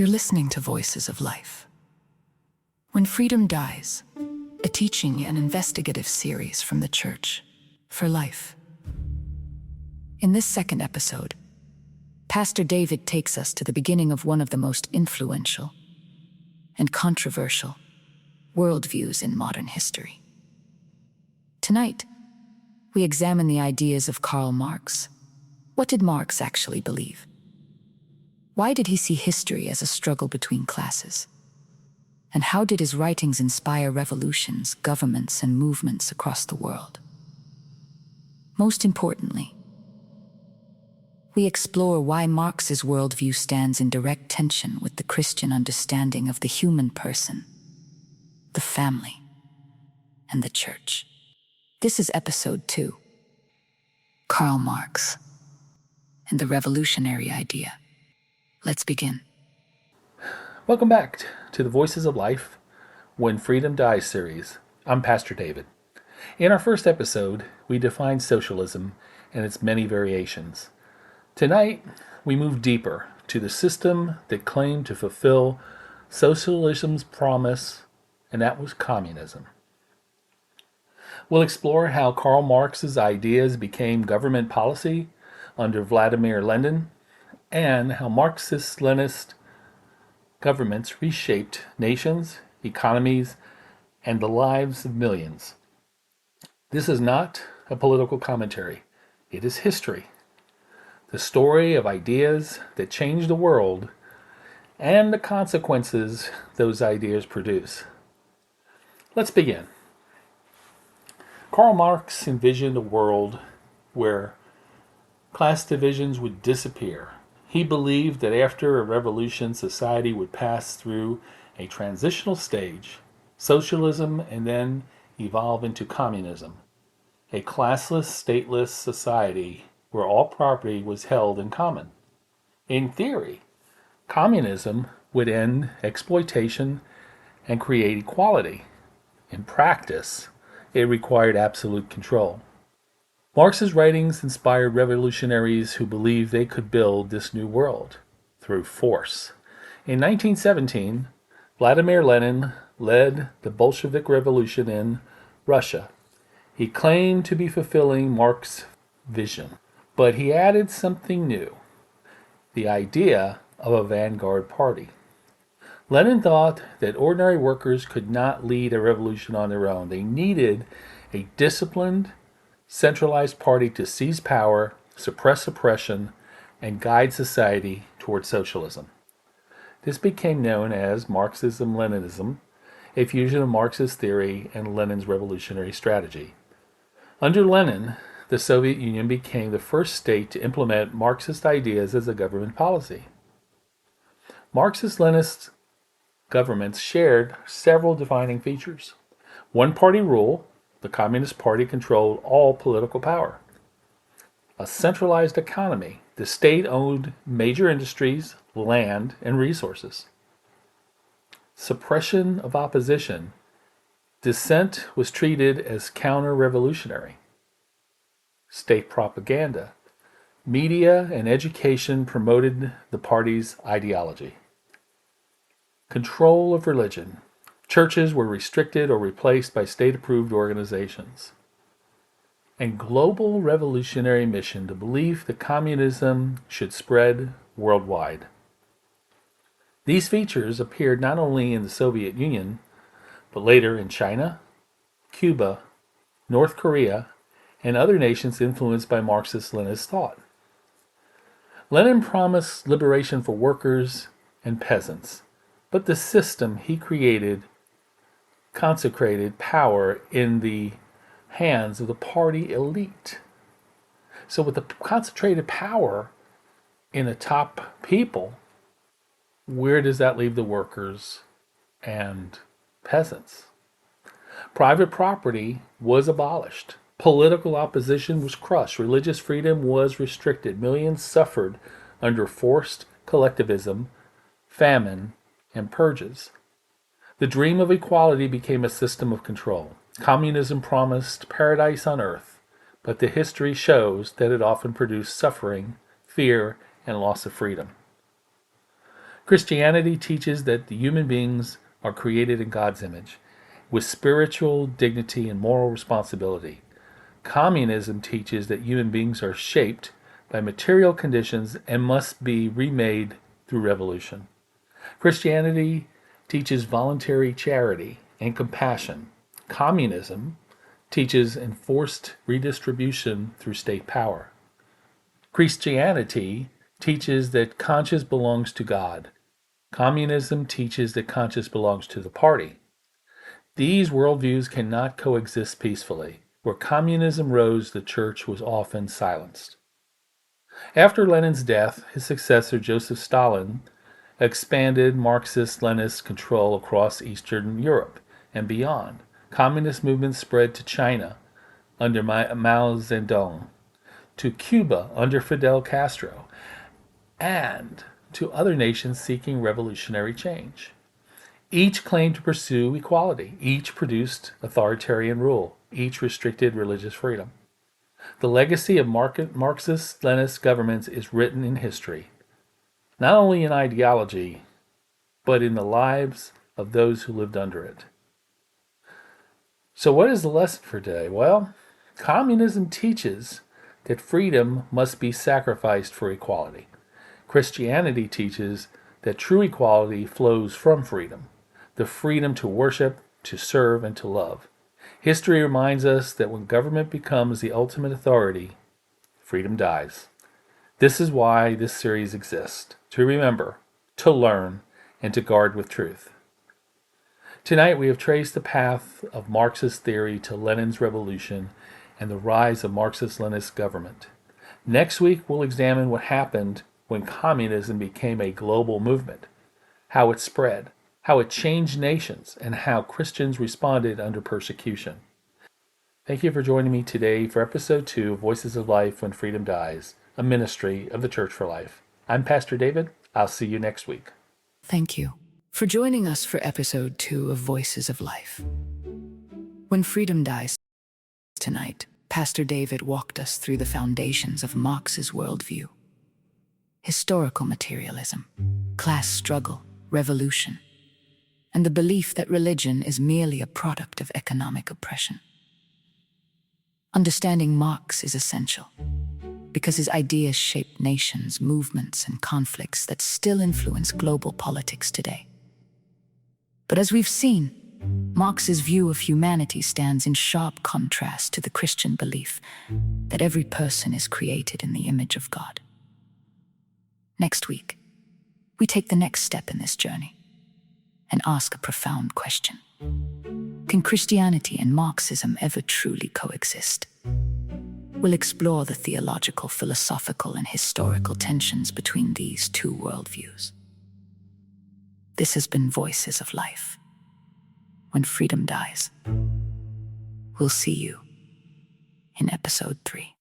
You're listening to Voices of Life. When Freedom Dies, a teaching and investigative series from the Church for Life. In this second episode, Pastor David takes us to the beginning of one of the most influential and controversial worldviews in modern history. Tonight, we examine the ideas of Karl Marx. What did Marx actually believe? Why did he see history as a struggle between classes? And how did his writings inspire revolutions, governments, and movements across the world? Most importantly, we explore why Marx's worldview stands in direct tension with the Christian understanding of the human person, the family, and the church. This is episode 2, Karl Marx and the revolutionary idea. Let's begin. Welcome back to the Voices of Life, When Freedom Dies series. I'm Pastor David. In our first episode, we defined socialism and its many variations. Tonight, we move deeper to the system that claimed to fulfill socialism's promise, and that was communism. We'll explore how Karl Marx's ideas became government policy under Vladimir Lenin, and how Marxist-Leninist governments reshaped nations, economies, and the lives of millions. This is not a political commentary. It is history. The story of ideas that changed the world and the consequences those ideas produce. Let's begin. Karl Marx envisioned a world where class divisions would disappear. He believed that after a revolution, society would pass through a transitional stage, socialism, and then evolve into communism, a classless, stateless society where all property was held in common. In theory, communism would end exploitation and create equality. In practice, it required absolute control. Marx's writings inspired revolutionaries who believed they could build this new world through force. In 1917, Vladimir Lenin led the Bolshevik Revolution in Russia. He claimed to be fulfilling Marx's vision, but he added something new, the idea of a vanguard party. Lenin thought that ordinary workers could not lead a revolution on their own. They needed a disciplined, centralized party to seize power, suppress oppression, and guide society toward socialism. This became known as Marxism-Leninism, a fusion of Marxist theory and Lenin's revolutionary strategy. Under Lenin, the Soviet Union became the first state to implement Marxist ideas as a government policy. Marxist-Leninist governments shared several defining features. One-party rule. The Communist Party controlled all political power. A centralized economy. The state owned major industries, land, and resources. Suppression of opposition. Dissent was treated as counter-revolutionary. State propaganda. Media and education promoted the party's ideology. Control of religion. Churches were restricted or replaced by state-approved organizations. And global revolutionary mission, the belief that communism should spread worldwide. These features appeared not only in the Soviet Union, but later in China, Cuba, North Korea, and other nations influenced by Marxist-Leninist thought. Lenin promised liberation for workers and peasants, but the system he created consecrated power in the hands of the party elite. So with the concentrated power in the top people, where does that leave the workers and peasants? Private property was abolished. Political opposition was crushed. Religious freedom was restricted. Millions suffered under forced collectivism, famine, and purges. The dream of equality became a system of control. Communism promised paradise on earth, but the history shows that it often produced suffering, fear, and loss of freedom. Christianity teaches that the human beings are created in God's image, with spiritual dignity and moral responsibility. Communism teaches that human beings are shaped by material conditions and must be remade through revolution. Christianity teaches voluntary charity and compassion. Communism teaches enforced redistribution through state power. Christianity teaches that conscience belongs to God. Communism teaches that conscience belongs to the party. These worldviews cannot coexist peacefully. Where communism rose, the church was often silenced. After Lenin's death, his successor Joseph Stalin expanded Marxist-Leninist control across Eastern Europe and beyond. Communist movements spread to China under Mao Zedong, to Cuba under Fidel Castro, and to other nations seeking revolutionary change. Each claimed to pursue equality. Each produced authoritarian rule. Each restricted religious freedom. The legacy of Marxist-Leninist governments is written in history, not only in ideology, but in the lives of those who lived under it. So what is the lesson for today? Well, communism teaches that freedom must be sacrificed for equality. Christianity teaches that true equality flows from freedom, the freedom to worship, to serve, and to love. History reminds us that when government becomes the ultimate authority, freedom dies. This is why this series exists, to remember, to learn, and to guard with truth. Tonight we have traced the path of Marxist theory to Lenin's revolution and the rise of Marxist-Leninist government. Next week we'll examine what happened when communism became a global movement, how it spread, how it changed nations, and how Christians responded under persecution. Thank you for joining me today for episode 2 of Voices of Life When Freedom Dies, a ministry of the Church for Life. I'm Pastor David. I'll see you next week. Thank you for joining us for episode 2 of Voices of Life. When Freedom Dies, tonight, Pastor David walked us through the foundations of Marx's worldview. Historical materialism, class struggle, revolution, and the belief that religion is merely a product of economic oppression. Understanding Marx is essential because his ideas shaped nations, movements, and conflicts that still influence global politics today. But as we've seen, Marx's view of humanity stands in sharp contrast to the Christian belief that every person is created in the image of God. Next week, we take the next step in this journey and ask a profound question. Can Christianity and Marxism ever truly coexist? We'll explore the theological, philosophical, and historical tensions between these two worldviews. This has been Voices of Life. When Freedom Dies. We'll see you in episode 3.